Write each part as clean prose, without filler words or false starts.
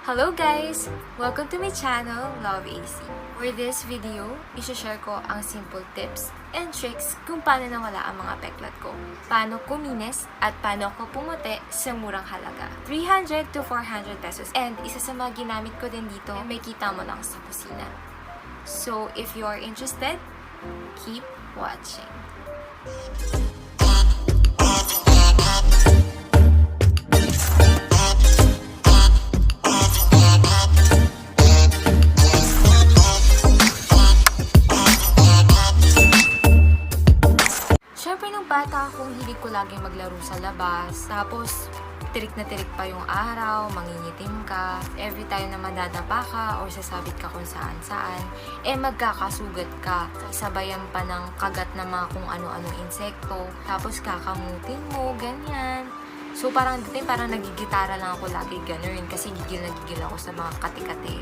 Hello guys! Welcome to my channel, Love AC. For this video, i-share ko ang simple tips and tricks kung paano nawala ang mga peklat ko. Paano kuminis at paano ko pumuti sa murang halaga. 300 to 400 pesos. And isa sa mga ginamit ko din dito, may kita mo lang sa kusina. So if you are interested, keep watching. Bata akong hilig ko laging maglaro sa labas. Tapos, tirik na tirik pa yung araw, mangingitim ka. Every time na madadapa ka or sasabit ka kung saan-saan, magkakasugat ka. Sabayan pa ng kagat na mga kung ano-anong insekto. Tapos, kakamutin mo, ganyan. So, parang nagigitara lang ako lagi ganun kasi gigil na gigil ako sa mga kati-kati.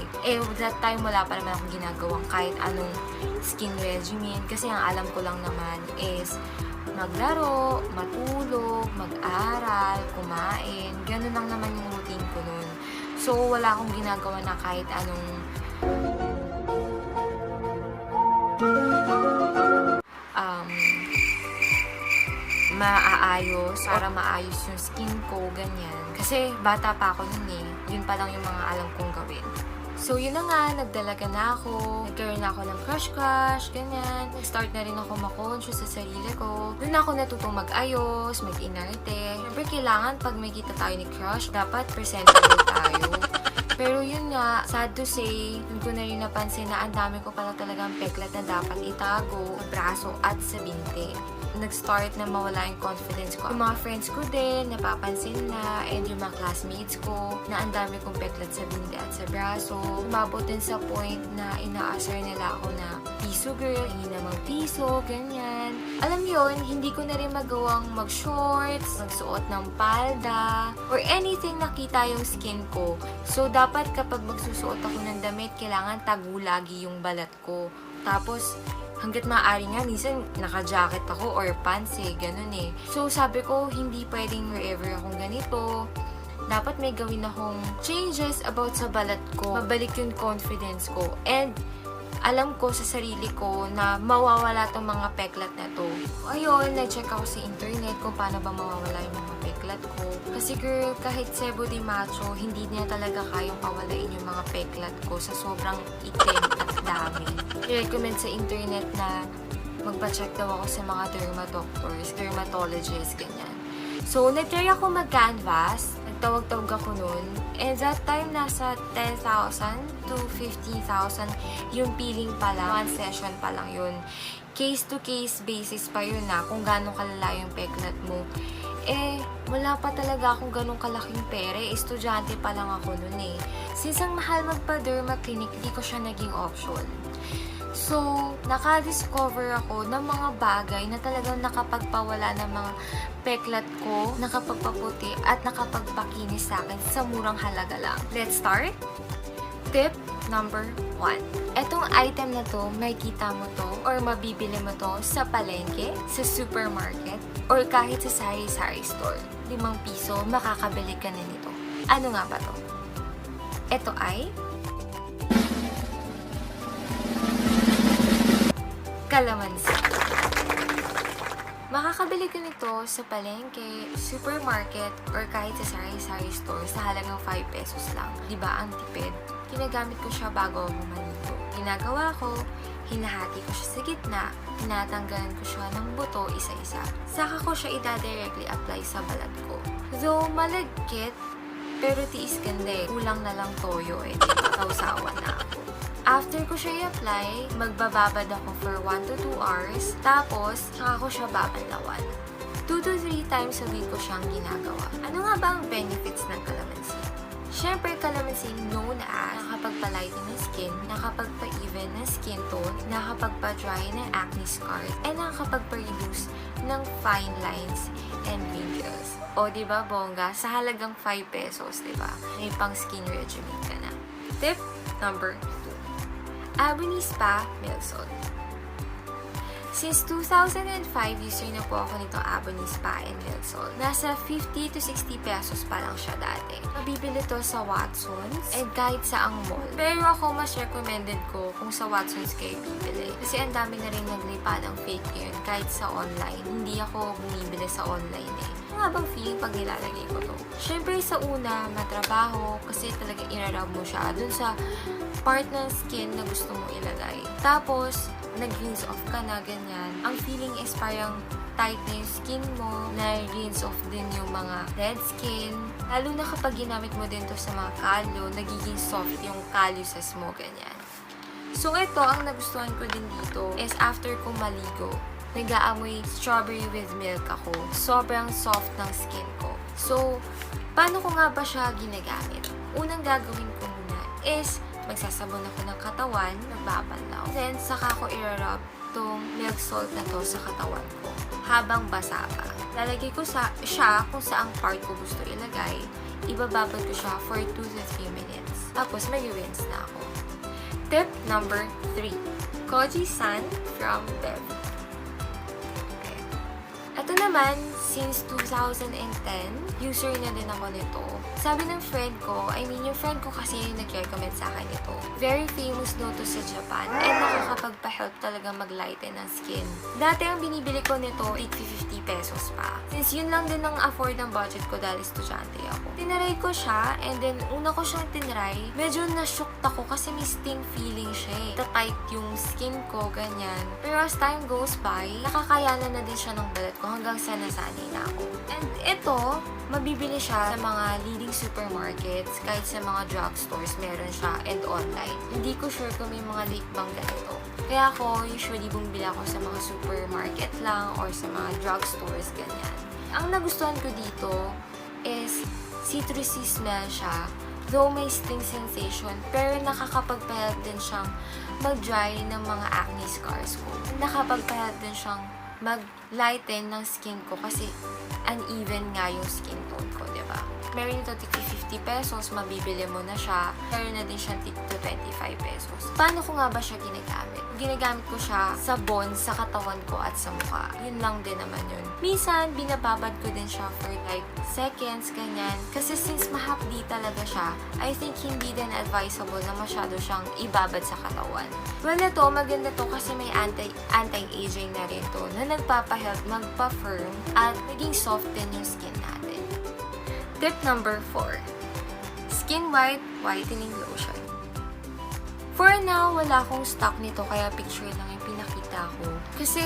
That time wala pa naman akong ginagawang kahit anong skin regimen kasi ang alam ko lang naman is maglaro, matulog, mag-aral, kumain. Ganun lang naman yung routine ko nun. So, wala akong ginagawa na kahit anong maaayos para maayos yung skin ko, ganyan. Kasi bata pa ako nun Yun pa lang yung mga alam kong gawin. So, yun na nga, nagdalaga na ako. Nagkaroon na ako ng crush, ganyan. Start na rin ako makonscious sa sarili ko. Doon ako natutong mag-ayos, mag-inarte. Siyempre, kailangan pag may kita tayo ni crush, dapat presentable tayo. Pero yun nga, sad to say, doon ko na rin napansin na ang dami ko pala talagang peklat na dapat itago sa braso at sa binti. Nag-start na mawala yung confidence ko. Yung mga friends ko din, napapansin na, and yung mga classmates ko, na ang dami kong peklat sa binti at sa braso. Umabot din sa point na inaasar nila ako na piso girl, hindi namang piso, ganyan. Alam yun, hindi ko na rin magawang mag-shorts, magsuot ng palda, or anything nakita yung skin ko. So, dapat kapag magsusuot ako ng damit, kailangan tago lagi yung balat ko. Tapos, hanggat maaari nga, minsan naka-jacket ako or pants ganun So, sabi ko, hindi pwedeng wherever akong ganito. Dapat may gawin akong changes about sa balat ko. Mabalik yung confidence ko. And, alam ko sa sarili ko na mawawala tong mga peklat na to. Ayun, nag-check ako sa internet kung paano ba mawawala yung mga peklat ko. Kasi girl, kahit sebo di macho, hindi niya talaga kayang pawalain yung mga peklat ko sa sobrang itim at dami. I-recommend sa internet na magpa-check daw ako sa mga dermatologists, ganyan. So, nag-try ako mag-canvas. Nagtawag-tawag ako nun. And that time, nasa 10,000 to 15,000 yung peeling pa lang. One session pa lang yun. Case-to-case basis pa yun kung gano'ng kalala yung peklat mo. Wala pa talaga akong ganong kalaking pere. Estudyante pa lang ako nun Since ang mahal magpa-derma clinic, hindi ko siya naging option. So, naka-discover ako ng mga bagay na talagang nakapagpawala ng mga peklat ko, nakapagpaputi, at nakapagpakinis sa akin sa murang halaga lang. Let's start! Tip number 1. Etong item na to, makikita mo to or mabibili mo to sa palengke, sa supermarket, or kahit sa sari-sari store. 5 piso, makakabili ka na nito. Ano nga ba to? Ito ay CALAMANSI. Makakabili ka nito sa palengke, supermarket, or kahit sa sari-sari store sa halagang 5 pesos lang. Diba ang tipid? Ginagamit ko siya bago ako maluto. Ginagawa ko, hinahati ko siya sa gitna, tinatanggalan ko siya ng buto isa-isa. Saka ko siya directly apply sa balat ko. Though malagkit, pero tiis ganda Kulang na lang toyo Kausawa na ako. After ko siya i-apply, magbababad ako for 1 to 2 hours. Tapos, saka ko siya babanlawan. 2 to 3 times a week ko siyang ginagawa. Ano nga ba ang benefits ng calamansi? Siyempre, calamansi known as nakapagpa-lighten ng skin, nakapagpa-even ng skin tone, nakapagpa-dry ng acne scars, and nakapagpa-reduce ng fine lines and wrinkles. O, diba, bongga? Sa halagang 5 pesos, diba? May pang skin regimen ka na. Tip number 2. Ebony Spa Milk Salt. Since 2005, user na po ako nitong Ebony Spa and Milk Salt. Nasa 50 to 60 pesos pa lang siya dati. Mabibili to sa Watsons and kahit sa ang mall. Pero ako mas recommended ko kung sa Watsons kayo bibili. Kasi ang dami na rin naglipa ng fake yun kahit sa online. Hindi ako bumibili sa online eh. Ano nga bang feeling pag nilalagay ko to? Siyempre sa una, matrabaho kasi talaga irarab mo siya dun sa part ng skin na gusto mo ilagay. Tapos, nag-rinse off ka na, ganyan. Ang feeling is parang tight na yung skin mo, na-rinse off din yung mga dead skin. Lalo na kapag ginamit mo din to sa mga kalyo, nagiging soft yung calluses mo, ganyan. So, ito, ang nagustuhan ko din dito is after kong maligo, nag-aamoy strawberry with milk ako. Sobrang soft ng skin ko. So, paano ko nga ba siya ginagamit? Unang gagawin ko muna is magsasabon ako ng katawan, magbabanlaw. Then, saka ko i-rub tong milk salt na to sa katawan ko habang basa pa. Lalagay ko siya kung saang part ko gusto ilagay. Ibababad ko siya for 2 to 3 minutes. Tapos, mag-rinse na ako. Tip number 3. KOJIE Sun from BEVI. Ito naman, since 2010, user na din ako nito. Sabi ng friend ko, yung friend ko kasi yung nag-recommend sa akin ito. Very famous no to sa Japan and nakakapagpa-help talaga mag-lighten ng skin. Dati ang binibili ko nito, 850 pesos pa. Since yun lang din ang afford ng budget ko dahil estudyante ako. Tinaray ko siya and then una ko siyang tinry, medyo na-shocked ako kasi may sting feeling siya eh. Ta-tight yung skin ko, ganyan. Pero as time goes by, nakakayanan na din siya ng balat ko hanggang sa nasanay na ako. And ito, mabibili siya sa mga leading supermarkets, kahit sa mga drugstores meron siya, and online. Hindi ko sure kung may mga late bang ganito. Kaya ako, usually bumibili ako sa mga supermarket lang or sa mga drugstores, ganyan. Ang nagustuhan ko dito is citrusy smell siya, though may sting sensation, pero nakakapagpahelp din siyang mag-dry ng mga acne scars ko. Nakapagpahelp din siyang mag-lighten ng skin ko kasi uneven nga yung skin tone ko, diba? Meron ito tig 50 pesos, mabibili mo na siya. Meron na din siyang tig 25 pesos. Paano ko nga ba siya ginagamit? Ginagamit ko siya sa Bonne, sa katawan ko at sa mukha. Yun lang din naman yun. Minsan, binababad ko din siya for like seconds, ganyan. Kasi since mahapdi talaga siya, I think hindi din advisable na masyado siyang ibabad sa katawan. Well, ito, maganda to kasi may anti-aging na rin to na nagpapahelp, magpa-firm at naging soft din yung skin natin. Tip number 4. SkinWhite Whitening Lotion. For now, wala akong stock nito kaya picture lang yung pinakita ko. Kasi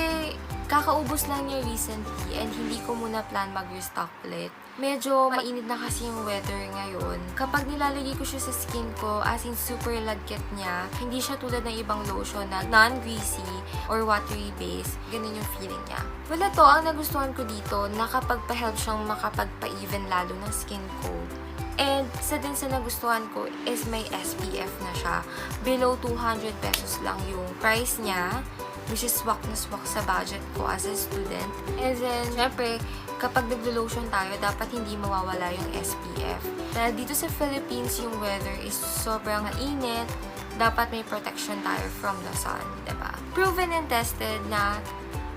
kakaubos lang niya recently and hindi ko muna plan mag-restock ulit. Medyo mainit na kasi yung weather ngayon. Kapag nilalagay ko siya sa skin ko, as in super lagkit niya, hindi siya tulad ng ibang lotion na non-greasy or watery base. Ganun yung feeling niya. Wala to, ang nagustuhan ko dito, nakapagpa-help siyang makapagpa-even lalo ng skin ko. And sa din sa nagustuhan ko is may SPF na siya. Below 200 pesos lang yung price niya, which is swak na swak sa budget ko as a student. And then, syempre, kapag naglo-lotion tayo, dapat hindi mawawala yung SPF. Dahil dito sa Philippines, yung weather is sobrang mainit, dapat may protection tayo from the sun, diba? Proven and tested na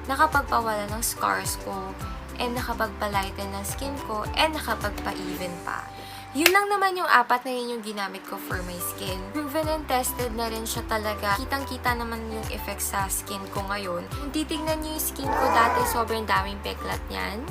nakapagpawala ng scars ko, and nakapagpa-lighten ng skin ko, and nakapagpa-even pa. Yun lang naman yung 4 na yun yung ginamit ko for my skin. Proven and tested na rin siya talaga. Kitang-kita naman yung effect sa skin ko ngayon. Kung titignan nyo yung skin ko dati, sobrang daming peklat niyan.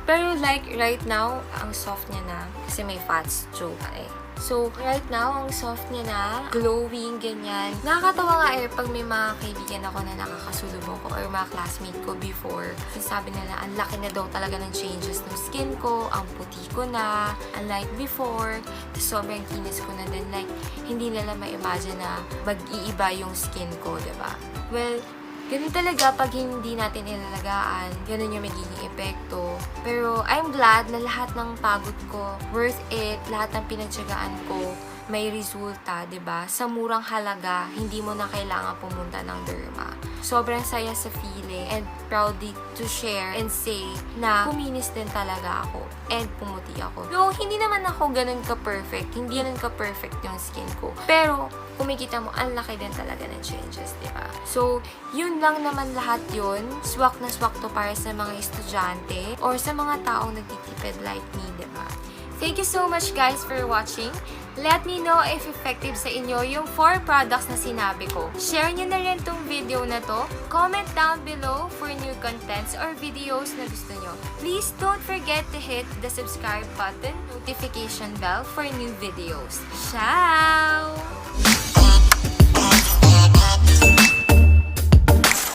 Pero like right now, ang soft niya na. Kasi may fats joke eh. So, right now, ang soft niya na, glowing, ganyan. Nakakatawa nga pag may mga kaibigan ako na nakakasulubong ko or mga classmate ko before. Sabi nila, ang laki na daw talaga ng changes ng skin ko, ang puti ko na, unlike before. Sobrang kinis ko na din. Like, hindi nila ma-imagine na mag-iiba yung skin ko, diba? Well, ganun talaga pag hindi natin ilalagaan, ganun yung magiging epekto. Pero I'm glad na lahat ng pagod ko, worth it, lahat ng pinagtyagaan ko, may resulta, 'di ba? Sa murang halaga, hindi mo na kailangan pumunta ng derma. Sobrang saya sa feeling and proudly to share and say na kuminis din talaga ako and pumuti ako. No, hindi naman ako ganun ka-perfect. Hindi ganun ka-perfect yung skin ko. Pero, kumikita mo, ang laki din talaga ng changes, di ba? So, yun lang naman lahat yun. Swak na swak to para sa mga estudyante or sa mga taong nagtitipid like me, di ba? Thank you so much guys for watching. Let me know if effective sa inyo yung 4 products na sinabi ko. Share nyo na rin tong video na to. Comment down below for new contents or videos na gusto nyo. Please don't forget to hit the subscribe button, notification bell for new videos. Ciao!